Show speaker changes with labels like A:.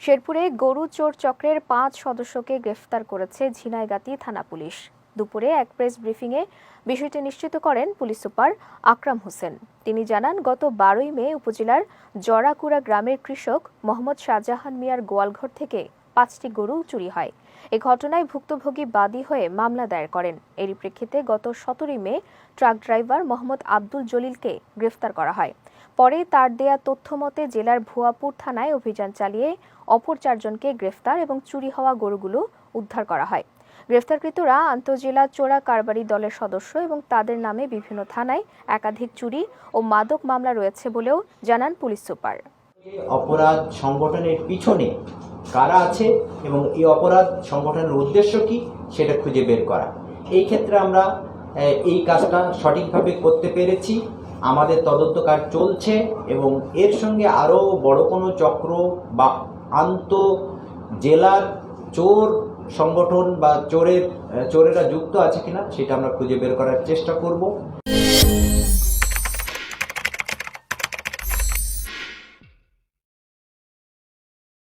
A: শেরপুরে গরু চোর চক্রের ৫ সদস্যকে গ্রেফতার করেছে ঝিনাইগাতী থানা পুলিশ। দুপুরে এক প্রেস ব্রিফিংয়ে বিষয়টি নিশ্চিত করেন পুলিশ সুপার আকরাম হোসেন। তিনি জানান, গত ১২ই মে উপজেলার জরাকুড়া গ্রামের কৃষক মোহাম্মদ শাহজাহান মিয়ার গোয়ালঘর থেকে ৫টি গরু চুরি হয়। এ ঘটনায় ভুক্তভোগী বাদী হয়ে মামলা দায়ের করেন। এরই প্রেক্ষিতে গত ১৭ই মে ট্রাক ড্রাইভার মোহাম্মদ আব্দুল জলিলকে গ্রেফতার করা হয়। পরে তার দেয়া তথ্যমতে জেলার ভুয়াপুর থানায় অভিযান চালিয়ে অপর ৪ জনকে গ্রেফতার এবং চুরি হওয়া গরুগুলো উদ্ধার করা হয়। গ্রেফতারকৃতরা আন্তঃজেলা চোরা কারবারি দলের সদস্য এবং তাদের নামে বিভিন্ন থানায় একাধিক চুরি ও মাদক মামলা রয়েছে বলেও জানান পুলিশ সুপার।
B: অপরাধ সংগঠনের পিছনে কারা আছে এবং এই অপরাধ সংগঠনের উদ্দেশ্য কি সেটা খুঁজে বের করা। এই ক্ষেত্রে আমরা এই কাজটা সঠিকভাবে করতে পেরেছি। আমাদের তদন্ত কাজ চলছে এবং এর সঙ্গে আরও বড় কোনো চক্র বা জেলার চোর সংগঠন বা চোরেরা যুক্ত আছে কিনা সেটা আমরা খুঁজে বের করার চেষ্টা করব।